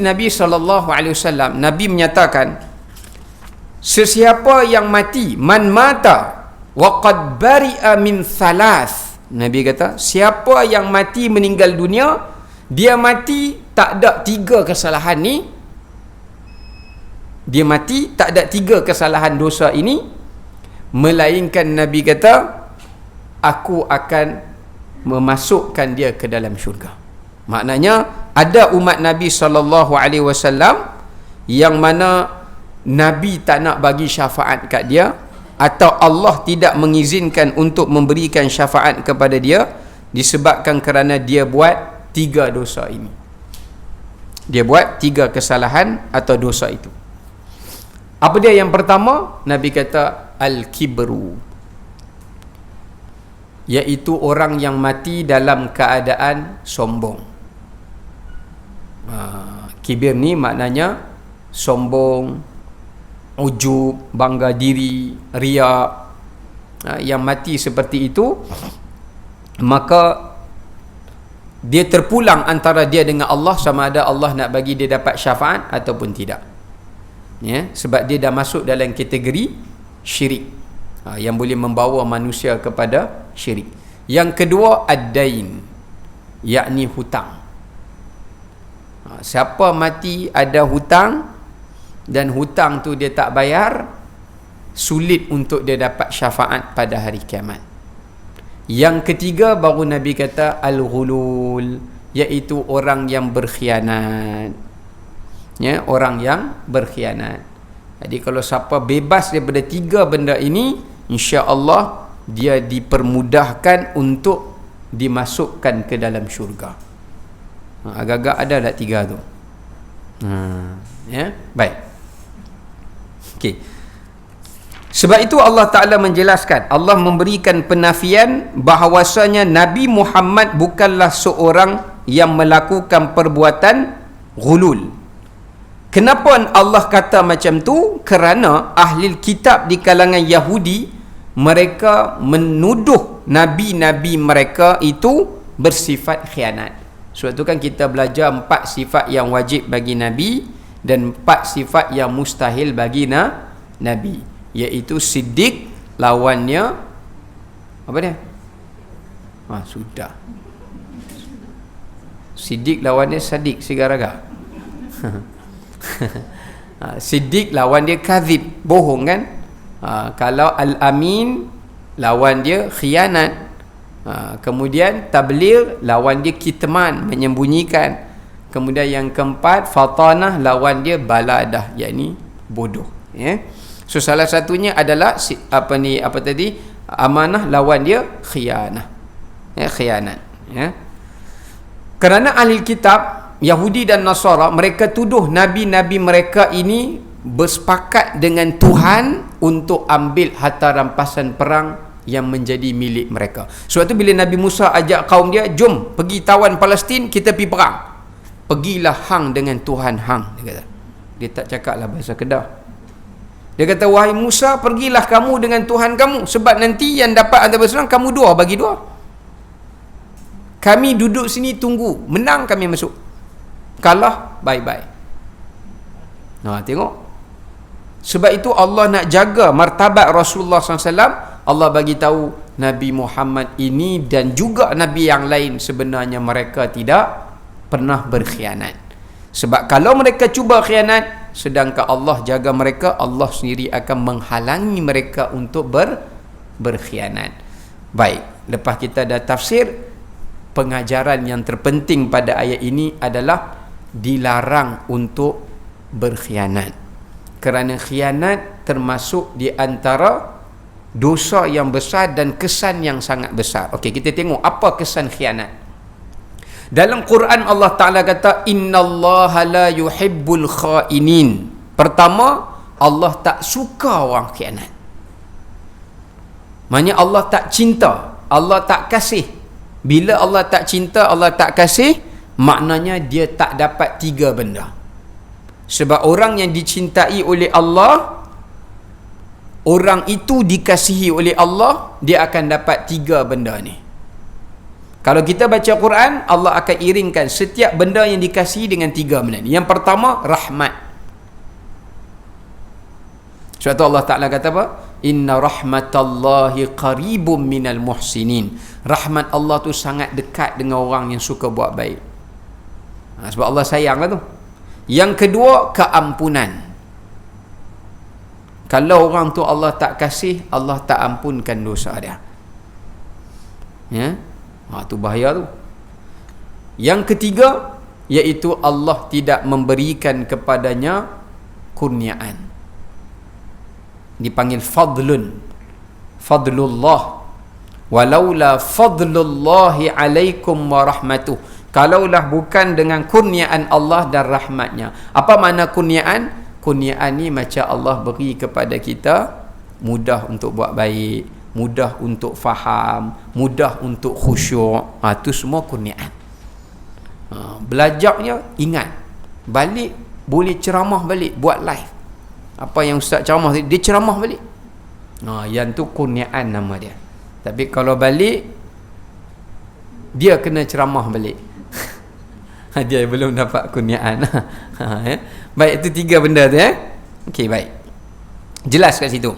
Nabi SAW, Nabi menyatakan, sesiapa yang mati, man mata wa qad bari'a min thalath. Nabi kata, siapa yang mati meninggal dunia, dia mati tak ada 3 kesalahan ni. Dia mati tak ada 3 kesalahan dosa ini, melainkan Nabi kata, aku akan memasukkan dia ke dalam syurga. Maknanya ada umat Nabi SAW yang mana Nabi tak nak bagi syafaat kat dia, atau Allah tidak mengizinkan untuk memberikan syafaat kepada dia, disebabkan kerana dia buat 3 dosa ini. Dia buat 3 kesalahan atau dosa itu. Apa dia yang pertama? Nabi kata al-kibru, iaitu orang yang mati dalam keadaan sombong. Kibir ni maknanya sombong, ujub, bangga diri, riak. Yang mati seperti itu, maka dia terpulang antara dia dengan Allah, sama ada Allah nak bagi dia dapat syafaat ataupun tidak, ya, sebab dia dah masuk dalam kategori syirik, yang boleh membawa manusia kepada syirik. Yang kedua, ad-dain, yakni hutang. Siapa mati ada hutang dan hutang tu dia tak bayar, sulit untuk dia dapat syafaat pada hari kiamat. Yang ketiga baru Nabi kata al-ghulul, iaitu orang yang berkhianat. Ya, orang yang berkhianat. Jadi kalau siapa bebas daripada 3 benda ini, insya-Allah dia dipermudahkan untuk dimasukkan ke dalam syurga. Agak-agak ada tak 3 tu? Ya, baik. Okey. Sebab itu Allah Ta'ala menjelaskan, Allah memberikan penafian bahawasanya Nabi Muhammad bukanlah seorang yang melakukan perbuatan ghulul. Kenapa Allah kata macam tu? Kerana ahli kitab di kalangan Yahudi, mereka menuduh nabi-nabi mereka itu bersifat khianat. Sebab tu kan kita belajar 4 sifat yang wajib bagi Nabi dan 4 sifat yang mustahil bagi Nabi, iaitu siddiq, lawannya apa dia? Sudah. Siddiq lawannya sadiq, sigaraga. Siddiq lawan dia kadzib, bohong kan? Kalau al-amin lawan dia khianat. Kemudian tabligh lawan dia kitman, menyembunyikan. Kemudian yang keempat, fatanah lawan dia baladah, yakni bodoh, ya. So salah satunya adalah amanah lawan dia khianah, ya, khianat, ya. Kerana ahli kitab Yahudi dan Nasara, mereka tuduh nabi-nabi mereka ini bersepakat dengan Tuhan untuk ambil harta rampasan perang yang menjadi milik mereka. Sebab tu bila Nabi Musa ajak kaum dia, jom pergi tawan Palestin, kita pergi perang. Pergilah hang dengan Tuhan hang, dia kata. Dia tak cakap lah bahasa Kedah. Dia kata, wahai Musa, pergilah kamu dengan Tuhan kamu, sebab nanti yang dapat antara berserang kamu 2 bagi 2. Kami duduk sini tunggu, menang kami masuk, kalah bye-bye. Tengok. Sebab itu Allah nak jaga martabat Rasulullah SAW. Allah bagi tahu Nabi Muhammad ini dan juga Nabi yang lain sebenarnya mereka tidak pernah berkhianat. Sebab kalau mereka cuba khianat, sedangkan Allah jaga mereka, Allah sendiri akan menghalangi mereka untuk berkhianat. Baik, lepas kita dah tafsir, pengajaran yang terpenting pada ayat ini adalah dilarang untuk berkhianat. Kerana khianat termasuk di antara dosa yang besar dan kesan yang sangat besar. Okey, kita tengok apa kesan khianat. Dalam Quran Allah Ta'ala kata, innallaha la yuhibbul khainin. Pertama, Allah tak suka orang khianat. Maksudnya Allah tak cinta, Allah tak kasih. Bila Allah tak cinta, Allah tak kasih, maknanya dia tak dapat 3 benda. Sebab orang yang dicintai oleh Allah, orang itu dikasihi oleh Allah, dia akan dapat 3 benda ni. Kalau kita baca Quran, Allah akan iringkan setiap benda yang dikasihi dengan 3 benda ni. Yang pertama, rahmat. Sebab tu Allah Ta'ala kata apa? Inna rahmatallahi qaribum minal muhsinin. Rahmat Allah tu sangat dekat dengan orang yang suka buat baik. Sebab Allah sayang lah tu. Yang kedua, keampunan. Kalau orang tu Allah tak kasih, Allah tak ampunkan dosa dia. Ya, tu bahaya tu. Yang ketiga, iaitu Allah tidak memberikan kepadanya kurniaan. Dipanggil fadlun, fadlullah. Walaula fadlullahi alaikum wa rahmatuh. Kalaulah bukan dengan kurniaan Allah dan rahmatnya. Apa makna kurniaan? Kurniaan ni macam Allah beri kepada kita mudah untuk buat baik, mudah untuk faham, mudah untuk khusyuk. Itu semua kurniaan. Belajarnya ingat, balik boleh ceramah balik, buat live. Apa yang ustaz ceramah tadi, dia ceramah balik. Yang tu kurniaan nama dia. Tapi kalau balik, dia kena ceramah balik. Dia belum dapat kurniaan. Ya. Baik, itu 3 benda tu ya. Okey, baik. Jelas kat situ.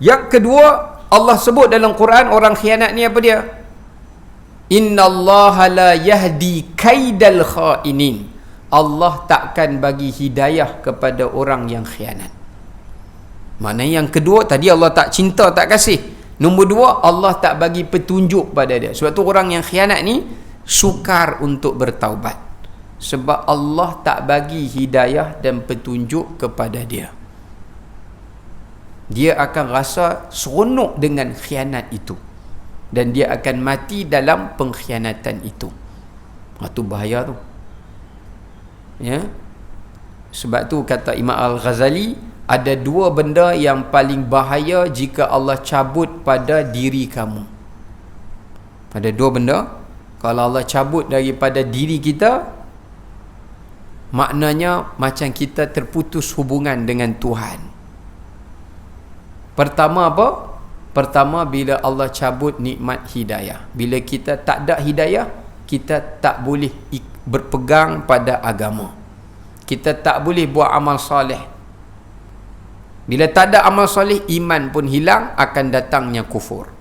Yang kedua, Allah sebut dalam Quran orang khianat ni apa dia? Innallaha la yahdi kaidal khainin. Allah takkan bagi hidayah kepada orang yang khianat. Maknanya yang kedua, tadi Allah tak cinta, tak kasih. Nombor 2, Allah tak bagi petunjuk pada dia. Sebab tu orang yang khianat ni sukar untuk bertaubat. Sebab Allah tak bagi hidayah dan petunjuk kepada dia. Dia akan rasa seronok dengan khianat itu. Dan dia akan mati dalam pengkhianatan itu. Itu bahaya tu. Ya. Sebab tu kata Imam Al-Ghazali, ada 2 benda yang paling bahaya jika Allah cabut pada diri kamu. Ada 2 benda. Kalau Allah cabut daripada diri kita, maknanya macam kita terputus hubungan dengan Tuhan. Pertama apa? Pertama, bila Allah cabut nikmat hidayah. Bila kita tak ada hidayah, kita tak boleh berpegang pada agama. Kita tak boleh buat amal soleh. Bila tak ada amal soleh, iman pun hilang, akan datangnya kufur.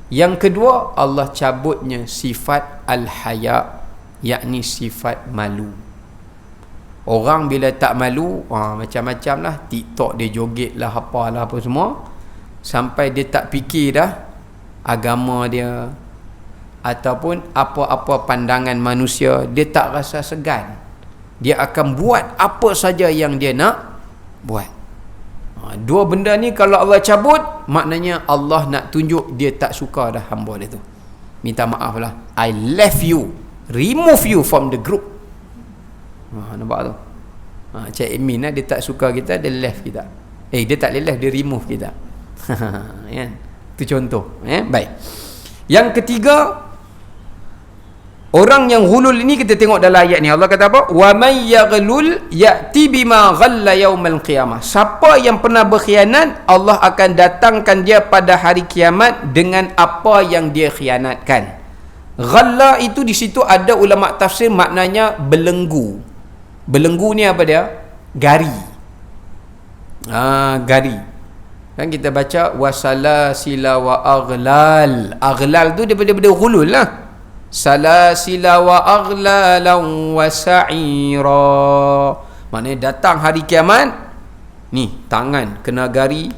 Yang kedua, Allah cabutnya sifat al-haya, yakni sifat malu. Orang bila tak malu, macam-macam lah, TikTok dia joget lah, apalah apa semua, sampai dia tak fikir dah agama dia ataupun apa-apa pandangan manusia, dia tak rasa segan. Dia akan buat apa saja yang dia nak buat. 2 benda ni kalau Allah cabut, maknanya Allah nak tunjuk dia tak suka dah hamba dia tu. Minta maaf lah, I left you, remove you from the group. Nampak tu? Cik admin lah, dia tak suka kita, dia left kita. Dia tak left, dia remove kita. Ya, itu contoh. Baik. Yang ketiga, orang yang ghulul ini, kita tengok dalam ayat ni Allah kata apa? Wa may yaghlul ya'ti bima ghalla yaumal qiyamah. Siapa yang pernah berkhianat, Allah akan datangkan dia pada hari kiamat dengan apa yang dia khianatkan. Ghalla itu di situ ada ulama tafsir maknanya belenggu. Belenggu ni apa dia? Gari. Gari. Kan kita baca wasalasila wa aghlal. Aghlal tu daripada ghulul lah. Salasila wa aghlalan wa sa'ira. Maknanya datang hari kiamat, ni tangan kena gari,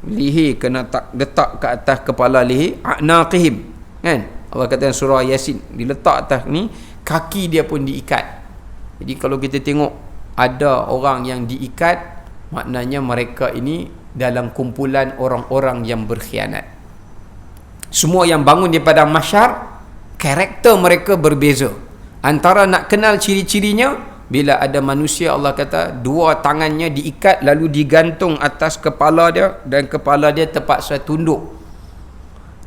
leher kena letak ke atas kepala leher, a'naqihim, kan? Allah kata dalam surah Yasin, diletak atas ni, kaki dia pun diikat. Jadi kalau kita tengok ada orang yang diikat, maknanya mereka ini dalam kumpulan orang-orang yang berkhianat. Semua yang bangun daripada mahsyar, karakter mereka berbeza. Antara nak kenal ciri-cirinya, bila ada manusia, Allah kata 2 tangannya diikat lalu digantung atas kepala dia, dan kepala dia terpaksa tunduk,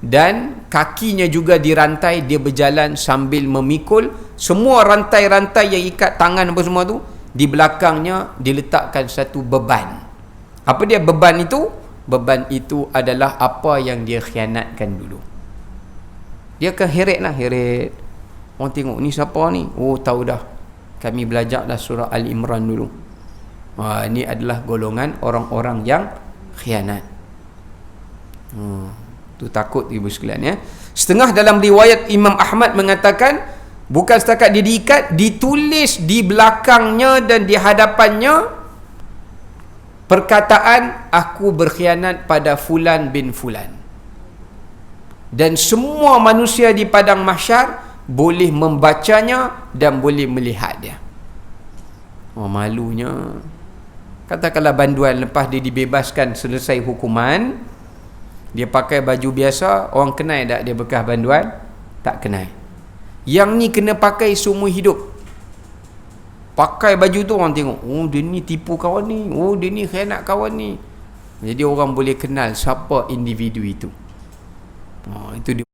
dan kakinya juga dirantai, dia berjalan sambil memikul. Semua rantai-rantai yang ikat tangan apa semua tu, di belakangnya diletakkan satu beban. Apa dia beban itu? Beban itu adalah apa yang dia khianatkan dulu. Dia akan heret lah, heret. Orang tengok ni siapa ni? Oh, tahu dah. Kami belajar dah surah Al-Imran dulu. Ini adalah golongan orang-orang yang khianat. Tu takut ibu sekalian ya. Setengah dalam riwayat Imam Ahmad mengatakan, bukan setakat dia diikat, ditulis di belakangnya dan di hadapannya perkataan, aku berkhianat pada fulan bin fulan. Dan semua manusia di padang mahsyar boleh membacanya dan boleh melihat dia. Malunya. Katakanlah banduan lepas dia dibebaskan selesai hukuman, dia pakai baju biasa, orang kenal tak dia bekas banduan? Tak kenal. Yang ni kena pakai seumur hidup. Pakai baju tu orang tengok, oh dia ni tipu kawan ni, oh dia ni khianat kawan ni. Jadi orang boleh kenal siapa individu itu. Itu dia.